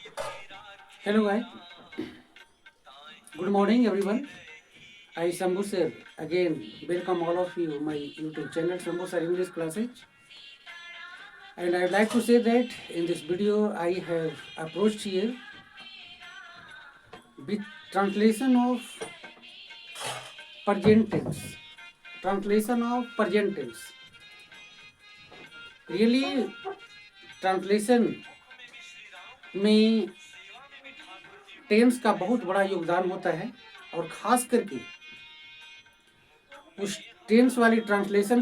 Hello guys, good morning everyone. I Shambhu sir again welcome all of you my YouTube channel Shambhu sir English classes. And I'd like to say that in this video I have approached here with translation of present tense. Translation of present tense. Really translation में tense का बहुत बड़ा योगदान होता है और खास करके उस टेंस वाली ट्रांसलेशन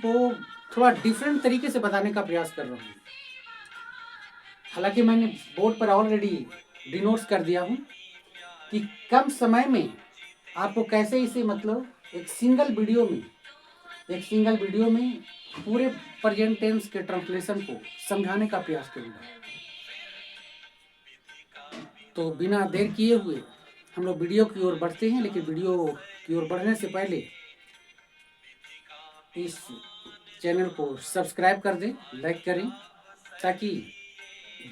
को थोड़ा डिफरेंट तरीके से बताने का प्रयास कर रहा हूँ। हालांकि मैंने बोर्ड पर ऑलरेडी डिनोट्स कर दिया हूँ कि कम समय में आपको कैसे इसे मतलब एक सिंगल वीडियो में पूरे प्रेजेंट टेंस के ट्रांसलेशन को समझाने का प्रयास करूँगा। तो बिना देर किए हुए हम लोग वीडियो की ओर बढ़ते हैं, लेकिन वीडियो की ओर बढ़ने से पहले इस चैनल को सब्सक्राइब कर दें, लाइक करें, ताकि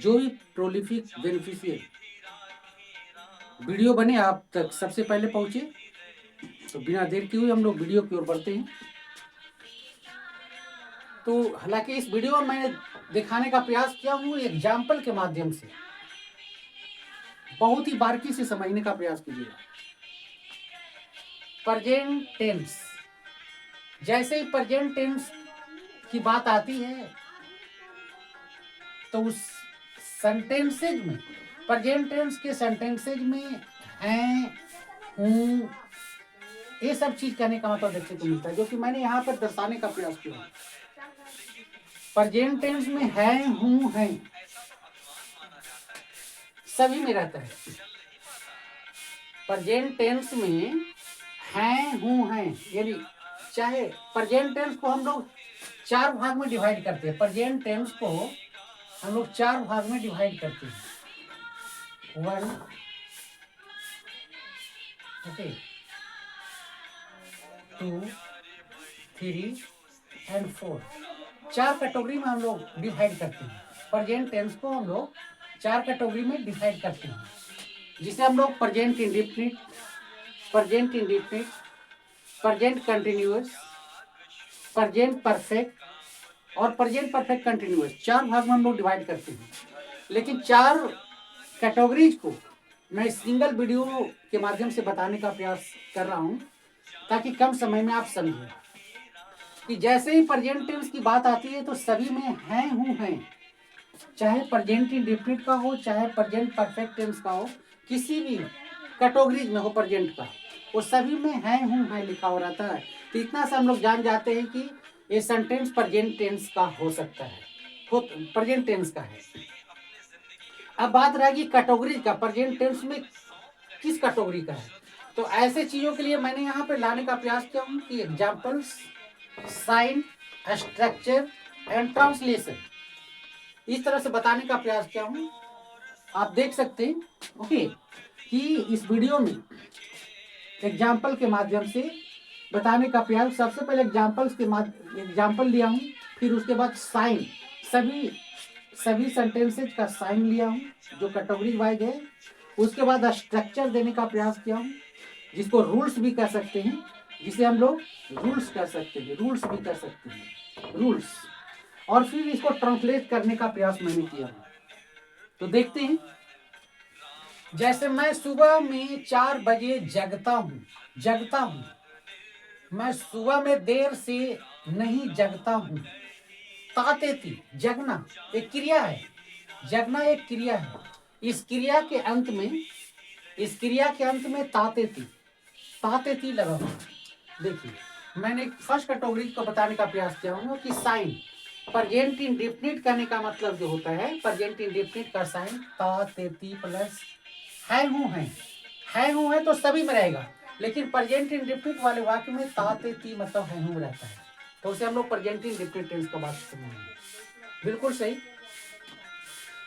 जो भी प्रोलिफिक बेनिफिशियल वीडियो बने आप तक सबसे पहले पहुंचे। तो बिना देर किए हुए हम लोग वीडियो की ओर बढ़ते हैं। तो हालांकि इस वीडियो में मैंने दिखाने का प्रयास किया हूँ एग्जाम्पल के माध्यम से, बहुत ही बारीकी से समझने का प्रयास कीजिएगा। प्रेजेंट टेंस, जैसे ही प्रेजेंट टेंस की बात आती है तो उस सेंटेंसेज में, प्रेजेंट टेंस के सेंटेंसेज में हैं, हूँ, ये सब चीज कहने का मतलब देखने को मिलता है, जो कि मैंने यहाँ पर दर्शाने का प्रयास किया। प्रेजेंट टेंस में है, हूँ, हैं सभी में रहता है। प्रेजेंट टेंस में हैं, हूँ, हैं, यानी चाहे प्रेजेंट टेंस को हम लोग 4 भाग में डिवाइड करते हैं। प्रेजेंट टेंस को हम लोग 4 भाग में डिवाइड करते हैं। 1, ओके, 2, 3 एंड 4, 4 कैटेगरी में हम लोग डिवाइड करते हैं। प्रेजेंट टेंस को हम लोग 4 कैटेगरी में डिवाइड करते हैं, जिसे हम लोग present indefinite, present continuous, present perfect और प्रेजेंट परफेक्ट कंटिन्यूअस, 4 भाग में हम लोग डिवाइड करते हैं। लेकिन 4 कैटेगरीज को मैं सिंगल वीडियो के माध्यम से बताने का प्रयास कर रहा हूं, ताकि कम समय में आप समझें कि जैसे ही प्रेजेंट टेंस की बात आती है तो सभी में हैं, हूँ, हैं, चाहे प्रेजेंट इंडेफिनिट का हो, चाहे प्रेजेंट परफेक्ट टेंस का हो, किसी भी कैटेगरीज में हो प्रेजेंट का, वो सभी में हैं, हूँ, हैं लिखा हो रहता है। तो इतना से हम लोग जान जाते हैं कि ये सेंटेंस प्रेजेंट टेंस का हो सकता है, प्रेजेंट टेंस का है। अब बात रहेगी कैटेगरी का, प्रेजेंट टेंस में किस कैटेगरी का है। तो ऐसे चीजों के लिए मैंने यहाँ पे लाने का प्रयास किया हूँ कि examples, sign, structure and translation, इस तरह से बताने का प्रयास किया हूँ। आप देख सकते हैं ओके कि इस वीडियो में एग्जाम्पल के माध्यम से बताने का प्रयास, सबसे पहले एग्जाम्पल लिया हूँ, फिर उसके बाद साइन, सभी सेंटेंसेज का साइन लिया हूँ जो कैटेगरी वाइज है। उसके बाद स्ट्रक्चर देने का प्रयास किया हूँ, जिसको रूल्स भी कह सकते हैं, जिसे हम लोग रूल्स भी कह सकते हैं, रूल्स। और फिर इसको ट्रांसलेट करने का प्रयास मैंने किया है। तो देखते हैं, जैसे मैं सुबह में 4 बजे जगता हूँ, मैं सुबह में देर से नहीं जगता हूँ। तातेती, जगना एक क्रिया है, जगना एक क्रिया है। इस क्रिया के अंत में तातेती लगा हुआ। देखिए, मैंने फर्स्ट कैटेगरी को बताने का प्रयास किया हूँ कि साइन, प्रेजेंट इंडेफिनिट करने का मतलब जो होता है, प्रेजेंट इंडेफिनिट का साइन तातेती प्लस है, हूँ, है तो सभी में रहेगा, लेकिन प्रेजेंट इंडेफिनिट वाले वाक्य में तातेती मतलब है, हूँ रहता है। तो उसे हम लोग प्रेजेंट इंडेफिनिट टेंस का बात समझेंगे। बिल्कुल सही।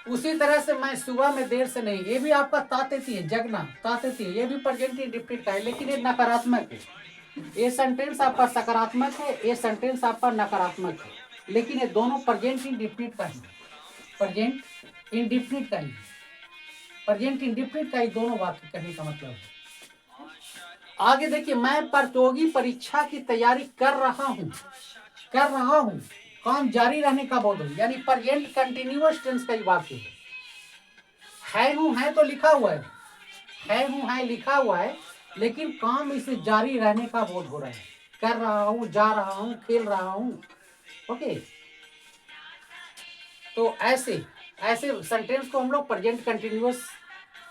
उसी तरह से मैं सुबह में देर से नहीं, ये भी आपका तातेती है, जगना तातेती है, ये भी प्रेजेंट इंडेफिनिट का है, लेकिन ये नकारात्मक है। ये सेंटेंस आपका सकारात्मक है, ये सेंटेंस आपका नकारात्मक है, लेकिन ये दोनों प्रेजेंट इंडेफिनिट का ही, प्रेजेंट इंडेफिनिट का ही, प्रेजेंट इंडेफिनिट का ही दोनों वाक्य कहने का मतलब है। आगे देखिए, मैं प्रतियोगी परीक्षा की तैयारी कर रहा हूँ, कर रहा हूँ, काम जारी रहने का बोध है, यानी प्रेजेंट कंटिन्यूअस टेंस का ही वाक्य है हूँ, है तो लिखा हुआ है हूँ, है लिखा हुआ है, लेकिन काम इसे जारी रहने का बोध हो रहा है, कर रहा हूँ, जा रहा हूँ, खेल रहा हूँ। ओके, तो ऐसे ऐसे सेंटेंस को हम लोग प्रेजेंट कंटिन्यूअस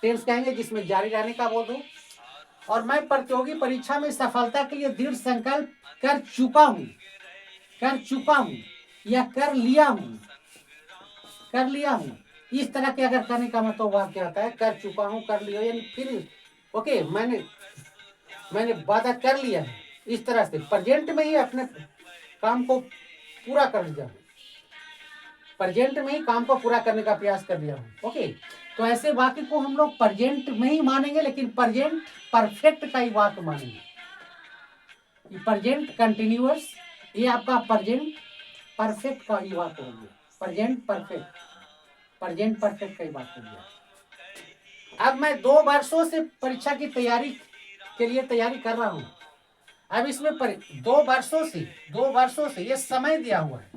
टेंस कहेंगे, जिसमें जारी रहने का बोध हो। और मैं प्रतियोगी परीक्षा में सफलता के लिए दृढ़ संकल्प कर चुका हूँ, कर चुका हूँ या कर लिया हूँ, कर लिया हूँ, इस तरह के अगर करने का मतलब वाक्य आता है, कर चुका हूँ, कर लिया, यानी फिर ओके मैंने वादा कर लिया है, इस तरह से प्रेजेंट में ही अपने काम को पूरा कर लिया, प्रेजेंट में ही काम को पूरा करने का प्रयास कर लिया हूँ। ओके, तो ऐसे वाक्य को हम लोग प्रेजेंट में ही मानेंगे, लेकिन प्रेजेंट परफेक्ट का ही वाक्य मानेंगे। प्रेजेंट कंटिन्यूअस, ये आपका प्रेजेंट परफेक्ट का ही वाक्य हो गया, प्रेजेंट परफेक्ट, प्रेजेंट परफेक्ट का ही वाक्य हो गया। अब मैं 2 वर्षों से परीक्षा की तैयारी के लिए तैयारी कर रहा हूँ। अब इसमें 2 वर्षों से ये समय दिया हुआ है,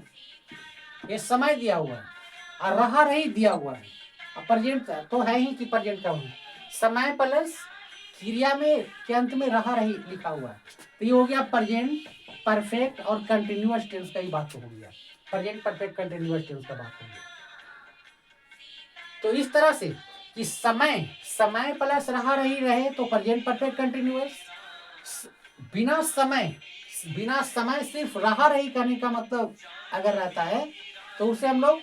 ये समय दिया हुआ है, और रहा रही दिया हुआ है, प्रेजेंट तो है ही कि प्रेजेंट का है, समय प्लस क्रिया में के अंत में रहा रही लिखा हुआ है, तो ये हो गया प्रेजेंट परफेक्ट और कंटिन्यूअस टेंस का ही बात हो गया, प्रेजेंट परफेक्ट कंटिन्यूअस टेंस का बात हो गया। तो इस तरह से कि समय प्लस रहा रही रहे तो प्रेजेंट परफेक्ट कंटिन्यूअस, बिना समय सिर्फ रहा रही करने का मतलब अगर रहता है तो उसे हम लोग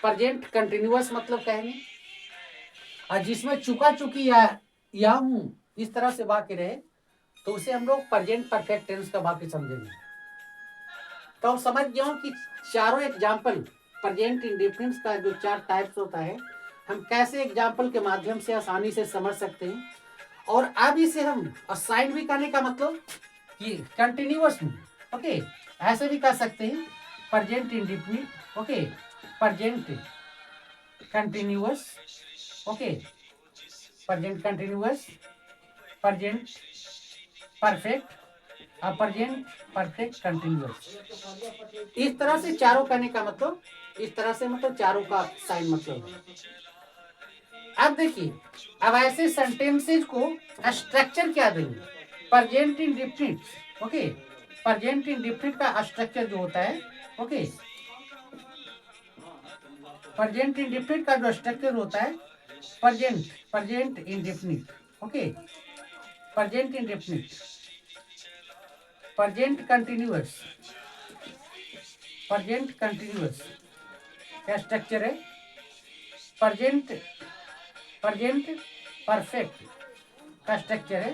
प्रेजेंट कंटिन्यूअस मतलब कहेंगे। और जिसमें चुका चुकी या हूं इस तरह से वाक्य रहे तो उसे हम लोग प्रेजेंट परफेक्ट टेंस का वाक्य समझेंगे। तो हम समझ गए हो कि चारों एग्जाम्पल प्रेजेंट इंडेफिनिट का जो 4 टाइप्स होता है, हम कैसे एग्जाम्पल के माध्यम से आसानी से समझ सकते हैं। और अब इसे हम असाइन भी करने का मतलब कि कंटिन्यूअस में, ओके, ऐसे भी कर सकते हैं, present indefinite, okay, present continuous, okay, present continuous, present perfect और प्रेजेंट परफेक्ट कंटिन्यूअस, इस तरह से चारों करने का मतलब, इस तरह से मतलब चारों का साइन मतलब है। अब देखिए, अब ऐसे सेंटेंसेस को स्ट्रक्चर क्या देंगे, present indefinite, okay, present indefinite का स्ट्रक्चर जो होता है, ओके, प्रेजेंट इंडेफिनिट का जो स्ट्रक्चर होता है, present indefinite, okay, present indefinite, present continuous, present continuous क्या स्ट्रक्चर है, प्रेजेंट परफेक्ट का स्ट्रक्चर है,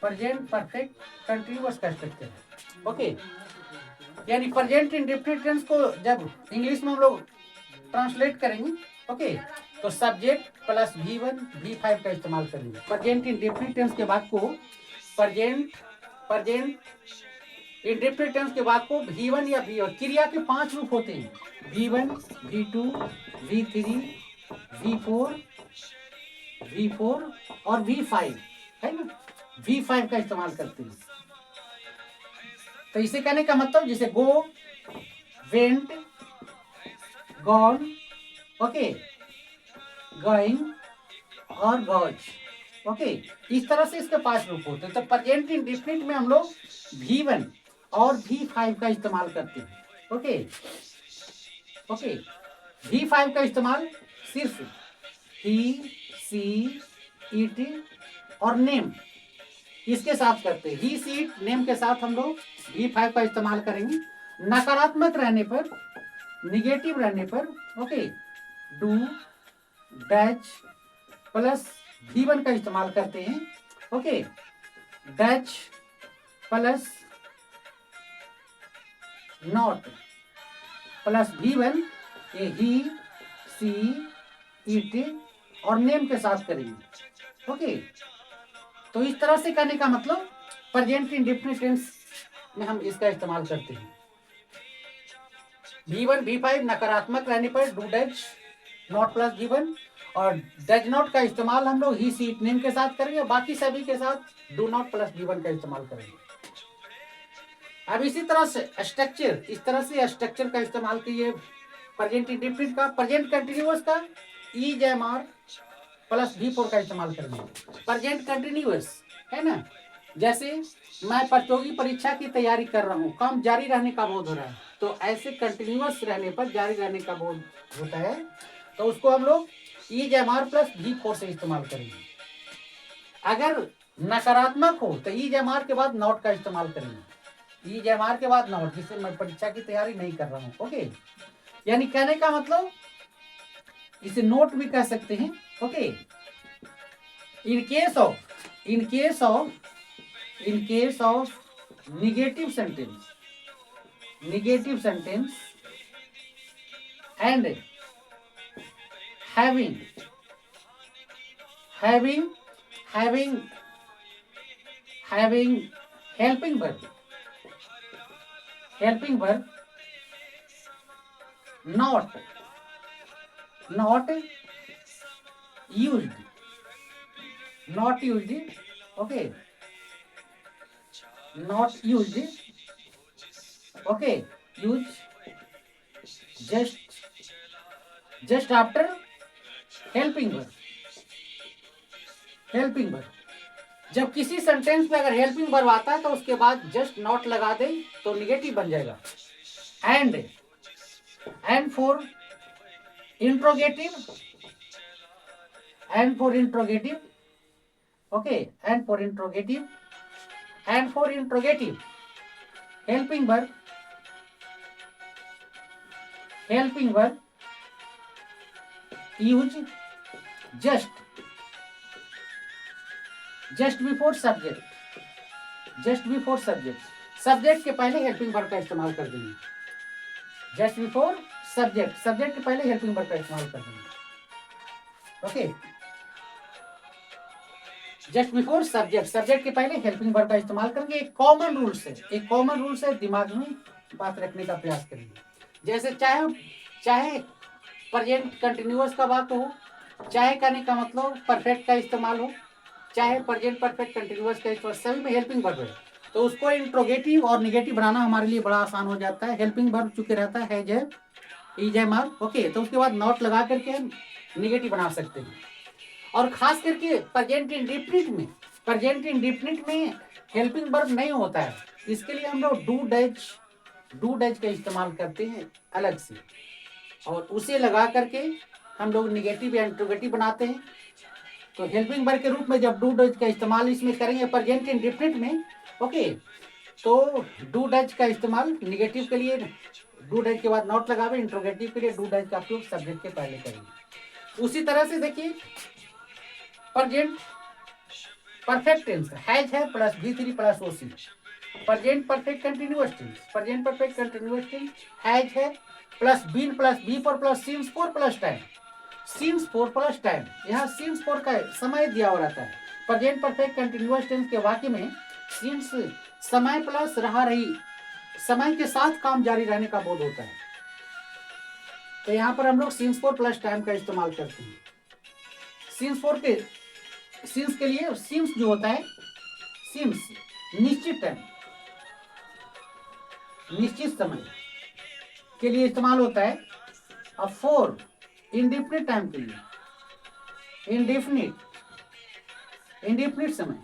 प्रेजेंट परफेक्ट कंटिन्यूअस का स्ट्रक्चर है। ओके, यानी प्रेजेंट इंडेफिनिट टेंस को जब इंग्लिश में हम लोग ट्रांसलेट करेंगे, ओके, तो सब्जेक्ट प्लस V1 V5 का इस्तेमाल करेंगे। प्रेजेंट इंडेफिनिट टेंस के बाद को प्रेजेंट इंडेफिनिट टेंस के बाद को V1 या V1, क्रिया के 5 रूप होते हैं, V1 V2 V3 V4 और V5, है ना, V5 का इस्तेमाल करते हैं। तो इसे कहने का मतलब जैसे गो, वेंट, गॉन, ओके, गोइंग और गॉज, ओके, इस तरह से इसके 5 रूप होते हैं। तो प्रेजेंट इंडेफिनिट में हम लोग V1 और V5 का इस्तेमाल करते हैं। ओके, V5 का इस्तेमाल सिर्फ ही, सी, इट और नेम इसके साथ करते हैं। ही, सी, इट, नेम के साथ हम लोग V5 का इस्तेमाल करेंगे। नकारात्मक रहने पर, निगेटिव रहने पर, okay, do, Dutch plus V1 का इस्तेमाल करते हैं। Okay, Dutch plus not plus V1 ये ही, सी, इट और नेम के साथ करेंगे। ओके, तो इस तरह से करने का मतलब प्रेजेंट इंडेफिनिट टेंस में हम इसका इस्तेमाल करते हैं। V1 V5 नकारात्मक रहने पर do does not plus V1, और डज नॉट का इस्तेमाल हम लोग ही सीट नेम के साथ करेंगे, बाकी सभी के साथ डू नॉट प्लस V1 का इस्तेमाल करेंगे। अब इसी तरह से स्ट्रक्चर, इस तरह से स्ट्रक्चर का इस्तेमाल कीजिए प्रेजेंट इंडेफिनिट का, प्रेजेंट कंटिन्यूअस का EJMR प्लस V4 का इस्तेमाल करेंगे। प्रेजेंट कंटिन्यूअस है ना, जैसे मैं प्रतियोगी परीक्षा की तैयारी कर रहा हूँ, काम जारी रहने का बोध हो रहा है, तो ऐसे कंटिन्यूअस रहने पर जारी रहने का बोध होता है, तो उसको हम लोग EJMR प्लस V4 से इस्तेमाल करेंगे। अगर नकारात्मक हो तो EJMR के बाद नॉट का इस्तेमाल करेंगे। EJMR के बाद नॉट, जिससे मैं परीक्षा की तैयारी नहीं कर रहा हूँ। ओके, यानी कहने का मतलब इसे नोट भी कह सकते हैं। Okay, in case of negative sentence and having helping verb not used, okay, not used, okay, use just after helping verb। जब किसी सेंटेंस में अगर हेल्पिंग वर्ब आता है तो उसके बाद जस्ट नॉट लगा दे तो निगेटिव बन जाएगा। And for interrogative, okay, and for interrogative helping verb use just before subject, subject के पहले हेल्पिंग वर्ब का इस्तेमाल कर देंगे। जस्ट बिफोर सब्जेक्ट के पहले हेल्पिंग वर्ब का इस्तेमाल कर देंगे। ओके, जस्ट बिफोर सब्जेक्ट के पहले हेल्पिंग वर्ब का इस्तेमाल करेंगे। एक कॉमन रूल से दिमाग में बात रखने का प्रयास करेंगे। जैसे चाहे प्रेजेंट कंटिन्यूअस का बात हो, चाहे कहने का मतलब परफेक्ट का इस्तेमाल हो, चाहे प्रेजेंट परफेक्ट कंटिन्यूअस का इस्तेमाल, सभी में हेल्पिंग वर्ब है, तो उसको इंट्रोगेटिव और निगेटिव बनाना हमारे लिए बड़ा आसान हो जाता है। हेल्पिंग वर्ब चुके रहता है EJMR, ओके, तो उसके बाद नॉट लगा करके हम निगेटिव बना सकते हैं। और खास करके प्रेजेंट इंडेफिनिट में हेल्पिंग वर्ब नहीं होता है, इसके लिए हम लोग डू डज का इस्तेमाल करते हैं अलग से, और उसे लगा करके हम लोग निगेटिव या इंट्रोगेटिव बनाते हैं। तो हेल्पिंग वर्ब के रूप में जब डू डज का इस्तेमाल इसमें करेंगे प्रेजेंट इंडेफिनिट में, ओके, तो डू डज का इस्तेमाल निगेटिव के लिए डू डज के बाद नॉट लगावे, इंट्रोगेटिव के लिए डू डज का उपयोग सब्जेक्ट के पहले करेंगे। उसी तरह से देखिए प्रेजेंट परफेक्ट टेंस हैज है plus V3 plus OC, present perfect continuous tense has है plus been plus V4 plus since 4 plus time, यहाँ सिंस 4 का समय दिया हुआ रहता है। प्रेजेंट परफेक्ट कंटिन्यूअस टेंस के वाक्य में सिंस समय प्लस समय के साथ काम जारी रहने का बोध होता है, तो यहाँ पर हम लोग सिंस 4 प्लस टाइम का इस्तेमाल करते हैं। सिंस के लिए सिंस जो होता है, सिंस निश्चित टाइम, निश्चित समय के लिए इस्तेमाल होता है। और फॉर इंडेफिनिट टाइम के लिए, इंडेफिनिट समय,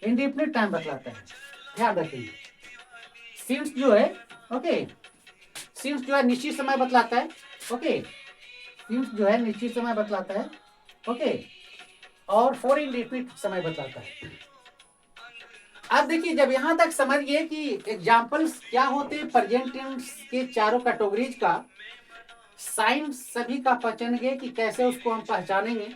इंडेफिनिट टाइम बतलाता है, ध्यान रखिए। सिंस जो है, ओके, सिंस जो है निश्चित समय बतलाता है, ओके, सिंस जो है निश्चित समय बतलाता है, ओके, और फॉर इंडेफिनिट समय बतलाता है। अब देखिए, जब यहां तक समझिए कि एग्जाम्पल्स क्या होते हैं प्रेजेंट टेंस के चारों कैटेगरीज का, साइन सभी का पहचानेंगे कि कैसे उसको हम पहचानेंगे।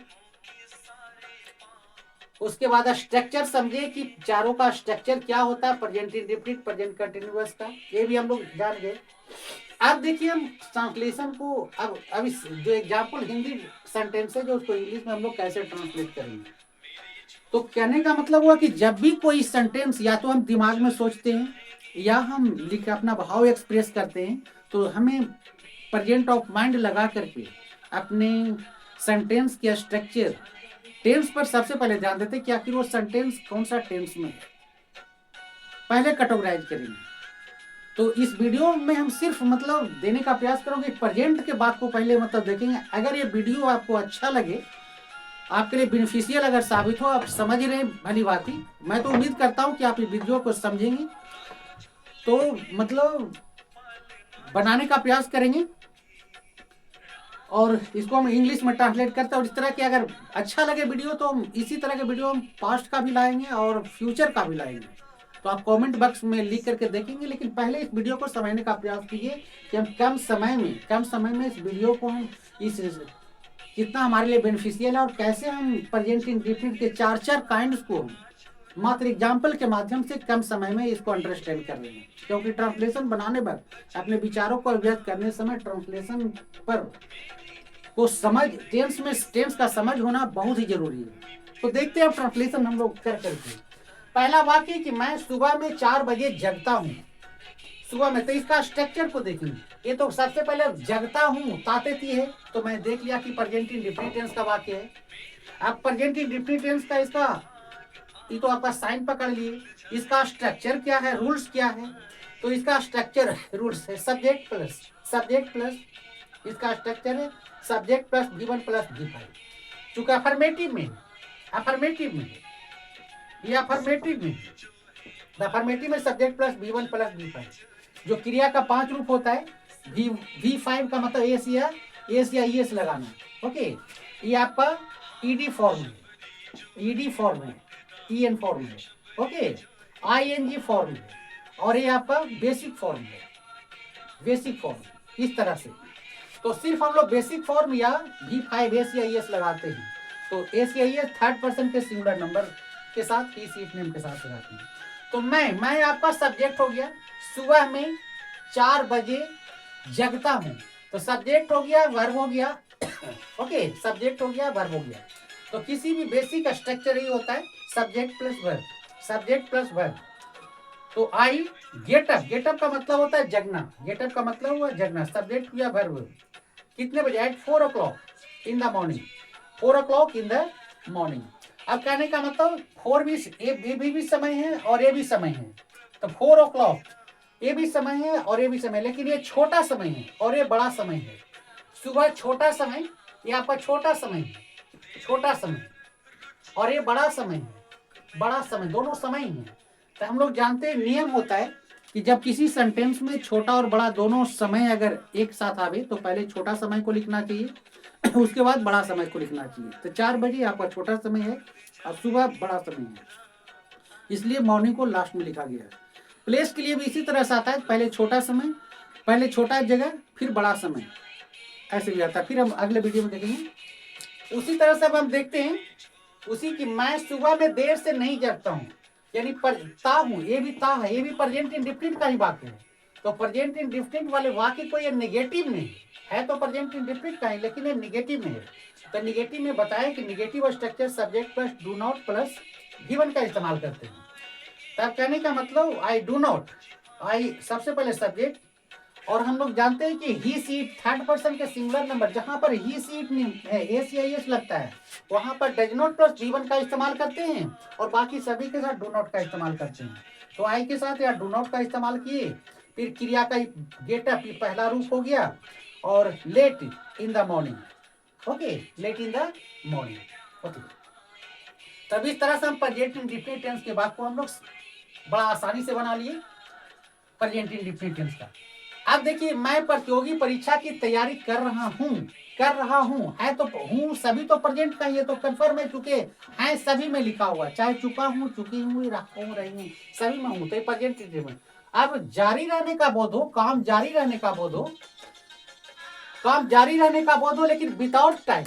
उसके बाद स्ट्रक्चर समझे कि चारों का स्ट्रक्चर क्या होता है, प्रेजेंट इंडेफिनिट, प्रेजेंट कंटिन्यूअस का, ये भी हम लोग जान गए। अब देखिए हम ट्रांसलेशन को, अब इस जो एग्जाम्पल हिंदी सेंटेंस है जो उसको इंग्लिश में हम लोग कैसे ट्रांसलेट करेंगे। तो कहने का मतलब हुआ कि जब भी कोई सेंटेंस या तो हम दिमाग में सोचते हैं या हम लिख अपना भाव एक्सप्रेस करते हैं, तो हमें प्रेजेंट ऑफ माइंड लगा करके अपने सेंटेंस के स्ट्रक्चर, टेंस पर सबसे पहले ध्यान देते कि आखिर वो सेंटेंस कौन सा टेंस में है, पहले कैटेगराइज करेंगे। तो इस वीडियो में हम सिर्फ मतलब देने का प्रयास करोगे प्रेजेंट के बात को पहले मतलब देखेंगे। अगर ये वीडियो आपको अच्छा लगे, आपके लिए बेनिफिशियल अगर साबित हो, आप समझ रहे भली बात ही, मैं तो उम्मीद करता हूँ कि आप इस वीडियो को समझेंगे, तो मतलब बनाने का प्रयास करेंगे और इसको हम इंग्लिश में ट्रांसलेट करते हैं। और इस तरह के अगर अच्छा लगे वीडियो तो हम इसी तरह के वीडियो हम पास्ट का भी लाएंगे और फ्यूचर का भी लाएंगे। तो आप कमेंट बॉक्स में लिख करके देखेंगे, लेकिन पहले इस वीडियो को समझने का प्रयास कीजिए कि हम कम समय में इस वीडियो को हम इस कितना हमारे लिए बेनिफिशियल है और कैसे हम प्रेजेंट इंडेफिनिट के चार काइंड्स को मात्र एग्जाम्पल के माध्यम से कम समय में इसको अंडरस्टैंड कर लेंगे। क्योंकि ट्रांसलेशन बनाने पर अपने विचारों को व्यक्त करने समय ट्रांसलेशन पर को समझ टेंस का समझ होना बहुत ही जरूरी है। तो देखते हैं ट्रांसलेशन हम लोग कर करके। पहला वाक्य कि मैं सुबह में 4 बजे जगता हूँ। सुबह में, तो इसका स्ट्रक्चर को देखेंगे। ये तो सबसे पहले जगता हूँ ताते है, तो मैं देख लिया कि प्रेजेंट इंडेफिनिट टेंस का वाक्य है। अब प्रेजेंट इंडेफिनिट टेंस का इसका ये तो आपका साइन पकड़ लिए। इसका स्ट्रक्चर क्या है, रूल्स क्या है, तो इसका स्ट्रक्चर रूल्स है सब्जेक्ट प्लस इसका स्ट्रक्चर है subject plus V1 plus V5। चूंकि अफर्मेटिव में ये अफर्मेटिव में subject plus V1 plus V5। जो क्रिया का 5 रूप होता है, V5 का मतलब एस या ES लगाना। ओके, ये आपका ED फॉर्म है, EN फॉर्म है, ओके, ING फॉर्म है, और ये आपका बेसिक फॉर्म इस तरह से। तो सिर्फ हम लोग बेसिक फॉर्म या V5 S या ES लगाते हैं। तो S या ES थर्ड पर्सन के सिंगुलर नंबर के साथ ही सीट नेम के साथ लगाते हैं। तो मैं आपका सब्जेक्ट हो गया, सुबह में 4 बजे जगता हूँ, तो सब्जेक्ट हो गया वर्ब हो गया ओके, सब्जेक्ट हो गया वर्ब हो गया। तो किसी भी बेसिक स्ट्रक्चर ही होता है सब्जेक्ट प्लस वर्ब। तो आई गेट अप का मतलब होता है जगना, सब्जेक्ट हुआ वर्ब। कितने बजे? At 4 o'clock in the morning, 4 o'clock in the morning. अब कहने का मतलब 4 भी समय है और ए भी समय है। तो 4 o'clock ये भी समय है और ये भी समय, लेकिन ये छोटा समय है और ये बड़ा समय है। सुबह छोटा समय, ये आपका छोटा समय और ये बड़ा समय, दोनों समय ही है। तो हम लोग जानते हैं नियम होता है कि जब किसी सेंटेंस में छोटा और बड़ा दोनों समय अगर एक साथ आवे तो पहले छोटा समय को लिखना चाहिए उसके बाद बड़ा समय को लिखना चाहिए। तो 4 बजे आपका छोटा समय है और सुबह बड़ा समय है, इसलिए मॉर्निंग को लास्ट में लिखा गया है। प्लेस के लिए भी इसी तरह से आता है, पहले छोटा जगह फिर बड़ा समय, ऐसे भी आता है। फिर हम अगले वीडियो में देखेंगे। उसी तरह से अब हम देखते हैं उसी की, मैं सुबह में देर से नहीं जगता हूँ, यानी ता हूँ, ये भी ता है, ये भी प्रेजेंट इंडेफिनिट का ही वाक्य है। तो प्रेजेंट इंडेफिनिट वाले वाक्य को ये नेगेटिव में है, तो प्रेजेंट इंडेफिनिट का है, लेकिन ये नेगेटिव में है। तो नेगेटिव में बताया कि negative structure subject plus do not plus given का इस्तेमाल करते हैं। तब कहने का मतलब आई डू नॉट, आई सबसे पहले सब्जेक्ट, और हम लोग जानते हैं कि ही सीट थर्ड पर्सन के सिंगुलर नंबर, जहां पर ही सीट है एस या एस लगता है वहां पर डज नॉट प्लस V1 का इस्तेमाल करते हैं और बाकी सभी के साथ डू नॉट का इस्तेमाल करते हैं। तो आई के साथ या डू नॉट का इस्तेमाल किए। फिर क्रिया का गेट अप पहला रूप हो गया, और late in the morning, okay, late in the morning, okay. तब इस तरह से हम प्रेजेंट इंडेफिनिट टेंस के बाद को हम लोग बड़ा आसानी से बना लिए प्रेजेंट इंडेफिनिट टेंस का। अब देखिए, मैं प्रतियोगी परीक्षा की तैयारी कर रहा हूँ है, तो हूँ सभी तो प्रेजेंट का ही है, तो कंफर्म है, चुके हैं सभी में लिखा हुआ, चाहे चुका हूँ, चुकी हूँ, रही हूँ, सभी में हूँ, तो प्रेजेंट इंडेफिनिट। अब जारी रहने का बोध हो, काम जारी रहने का बोध हो, लेकिन विदाउट टाइम,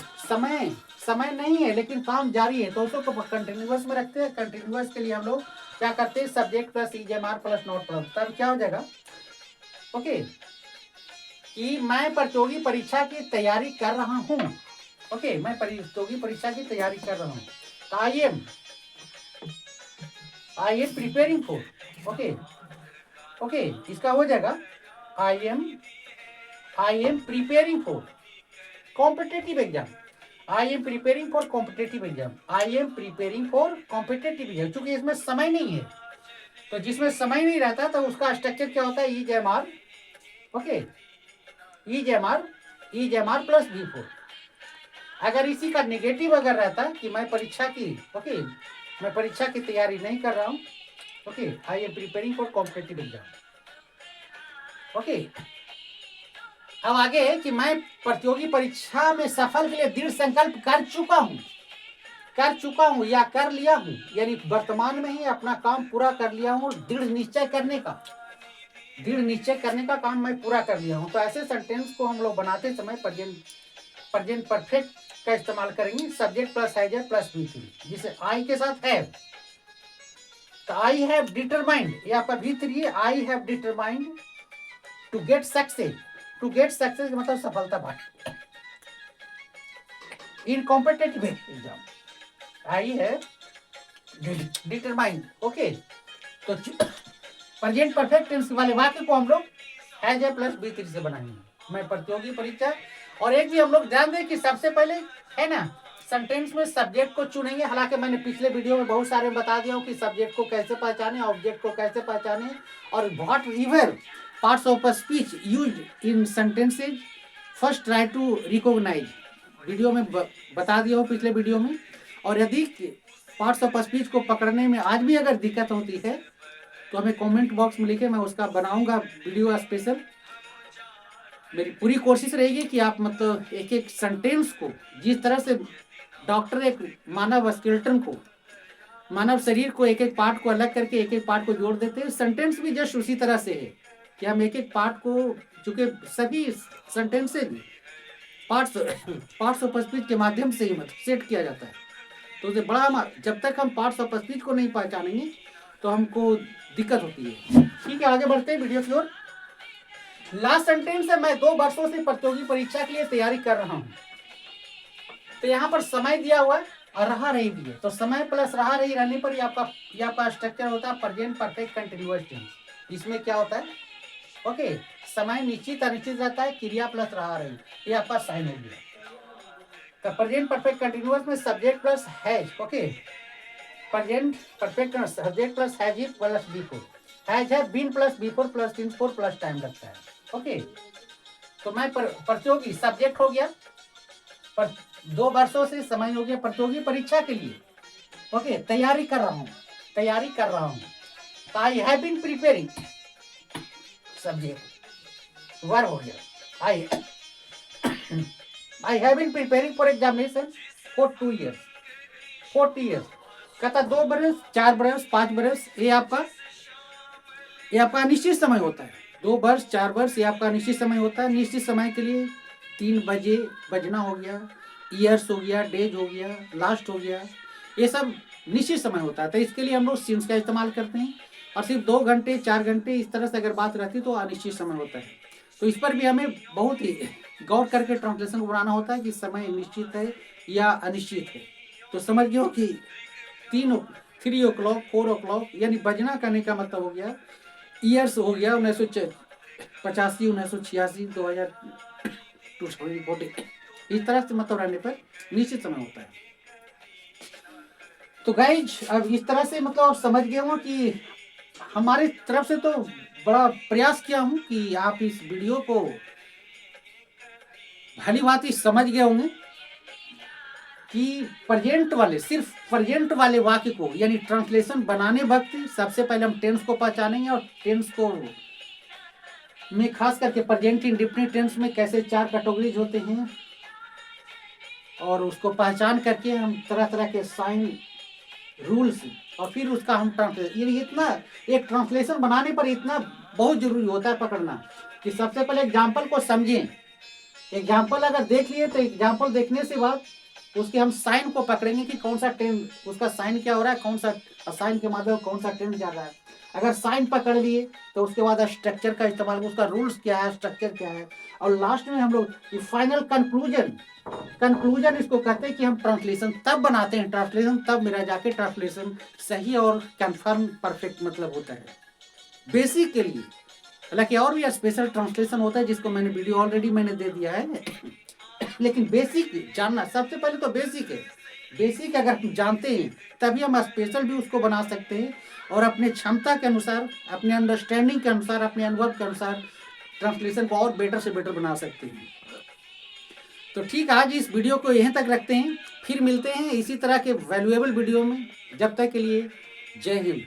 समय नहीं है लेकिन काम जारी है, तो उसको कंटिन्यूअस में रखते हैं। कंटिन्यूअस के लिए हम लोग क्या करते हैं, subject plus EJMR plus not plus, तब क्या हो जाएगा, ओके, कि मैं प्रतियोगी परीक्षा की तैयारी कर रहा हूँ, ओके, मैं प्रतियोगी परीक्षा की तैयारी कर रहा हूँ। तो I am preparing for, okay, okay, इसका हो जाएगा I am preparing for competitive exam. I am preparing for competitive exam. I am preparing for competitive exam. चूंकि इसमें समय नहीं है, तो जिसमें समय नहीं रहता तो उसका स्ट्रक्चर क्या होता है, E J M R. Okay, E J M R plus V four. अगर इसी का नेगेटिव अगर रहता कि मैं परीक्षा की मैं परीक्षा की तैयारी नहीं कर रहा हूँ, okay, I am preparing for competitive exam. Okay, अब आगे है कि मैं प्रतियोगी परीक्षा में सफल के लिए दृढ़ संकल्प कर चुका हूँ या कर लिया हूँ, यानी वर्तमान में ही अपना काम पूरा कर लिया हूँ। दृढ़ निश्चय करने का काम मैं पूरा कर लिया हूँ। तो ऐसे सेंटेंस को हम लोग बनाते समय प्रेजेंट परफेक्ट का इस्तेमाल करेंगे। Subject plus has plus B three, जिसे आई के साथ हैव। तो आई हैव डिटरमाइंड, ये आपका बी थ्री है। I have determined to get success. To get success मतलब सफलता पाने इन कॉम्पिटेटिव एग्जाम। आई है डिटरमाइंड। ओके, तो प्रेजेंट परफेक्ट टेंस वाले वाक्य को हम लोग has a plus B three से बनाएंगे। मैं प्रतियोगी परीक्षा, और एक भी हम लोग ध्यान दें कि सबसे पहले है ना सेंटेंस में सब्जेक्ट को चुनेंगे। हालांकि मैंने पिछले वीडियो में बहुत सारे बता दिया हूँ कि सब्जेक्ट को कैसे पहचाने, ऑब्जेक्ट को कैसे पहचाने, और whatever parts of speech used in sentences first try to recognise. Video में बता दिया हूँ पिछले वीडियो में। और यदि पार्ट्स ऑफ स्पीच को पकड़ने में आज भी अगर दिक्कत होती है तो हमें कमेंट बॉक्स में लिखे, मैं उसका बनाऊंगा वीडियो स्पेशल। मेरी पूरी कोशिश रहेगी कि आप मतलब एक एक सेंटेंस को, जिस तरह से डॉक्टर एक मानव स्केलेटन को, मानव शरीर को एक एक पार्ट को अलग करके एक एक पार्ट को जोड़ देते हैं, सेंटेंस भी जस्ट उसी तरह से है कि हम एक एक पार्ट को, चूंकि सभी सेंटेंसेज पार्ट्स ऑफ स्पीच के माध्यम से ही मतलब सेट किया जाता है। तो उसे बड़ा, जब तक हम पार्ट्स ऑफ स्पीच को नहीं पहचानेंगे तो हमको दिक्कत होती है। ठीक है, आगे बढ़ते हैं वीडियो की ओर। लास्ट सेंटेंस है, मैं 2 वर्षों से प्रतियोगी परीक्षा के लिए तैयारी कर रहा हूँ। तो यहाँ पर समय दिया हुआ है और रहा रही भी है। तो समय प्लस रहा रही रहने पर ये आपका स्ट्रक्चर होता है प्रेजेंट परफेक्ट कंटिन्यूअस टेंस। इसमें क्या होता है, ओके, समय निश्चित अनिश्चित रहता है, क्रिया प्लस रहा रही, ये आपका साइन हो गया। तो प्रेजेंट परफेक्ट कंटिन्यूअस में subject plus has. Okay, present perfect subject plus has plus V four. Has है been plus V four plus in for plus time लगता है। ओके, तो मैं प्रतियोगी सब्जेक्ट हो गया, पर 2 वर्षों से समय हो गया प्रतियोगी परीक्षा के लिए। ओके, तैयारी कर रहा हूँ। तो I have been preparing, subject verb हो गया। I have been preparing for examination for 2 years 40 years। कहता 2 बरस, 4 बरस, 5 बरस, ये आपका निश्चित समय होता है। 2 वर्ष, 4 वर्ष, ये आपका निश्चित समय होता है। निश्चित समय के लिए 3 बजे बजना हो गया, ईयर्स हो गया, डेज हो गया, लास्ट हो गया, ये सब निश्चित समय होता है। तो इसके लिए हम लोग सिंस का इस्तेमाल करते हैं। और सिर्फ 2 घंटे 4 घंटे इस तरह से अगर बात रहती तो अनिश्चित समय होता है। तो इस पर भी हमें बहुत ही गौर करके ट्रांसलेशन को बनाना होता है कि समय निश्चित है या अनिश्चित है। तो समझ गए हो कि 3 o'clock 4 o'clock, यानी बजना करने का मतलब हो गया, ईयर्स हो गया 1985, 1986, 2000, 2040, इस तरह से मतलब रहने पर निश्चित समय होता है। तो गाइज अब इस तरह से मतलब आप समझ गए हो कि हमारी तरफ से तो बड़ा प्रयास किया हूं कि आप इस वीडियो को भली बात ही समझ गए होंगे कि सिर्फ प्रेजेंट वाले वाक्य को, यानी ट्रांसलेशन बनाने वक्त सबसे पहले हम टेंस को पहचानेंगे। और टेंस को में खास करके प्रेजेंट इंडेफिनिट टेंस में कैसे 4 कैटेगरीज होते हैं, और उसको पहचान करके हम तरह तरह के साइन रूल्स, और फिर उसका हम इतना एक ट्रांसलेशन बनाने पर इतना बहुत जरूरी होता है पकड़ना कि सबसे पहले एग्जाम्पल को समझें। एग्जाम्पल अगर देख लिए तो एग्जाम्पल देखने से बाद उसके हम साइन को पकड़ेंगे कि कौन सा टेंस, उसका साइन क्या हो रहा है, कौन सा साइन के माध्यम कौन सा टेंस जा रहा है। अगर साइन पकड़ लिए तो उसके बाद स्ट्रक्चर का इस्तेमाल, उसका रूल्स क्या है, स्ट्रक्चर क्या है, और लास्ट में हम लोग फाइनल कंक्लूजन इसको कहते हैं कि हम ट्रांसलेशन तब बनाते हैं। ट्रांसलेशन तब मेरा जाके ट्रांसलेशन सही और कंफर्म परफेक्ट मतलब होता है बेसिक के लिए। हालांकि और भी स्पेशल ट्रांसलेशन होता है जिसको मैंने वीडियो ऑलरेडी मैंने दे दिया है, लेकिन बेसिक जानना सबसे पहले तो बेसिक है। बेसिक अगर हम जानते हैं तभी हम स्पेशल भी उसको बना सकते हैं और अपने क्षमता के अनुसार, अपने अंडरस्टैंडिंग के अनुसार, अपने अनुभव के अनुसार ट्रांसलेशन को और बेटर से बेटर बना सकते हैं। तो ठीक, आज इस वीडियो को यहीं तक रखते हैं, फिर मिलते हैं इसी तरह के वैल्यूएबल वीडियो में। जब तक के लिए जय हिंद।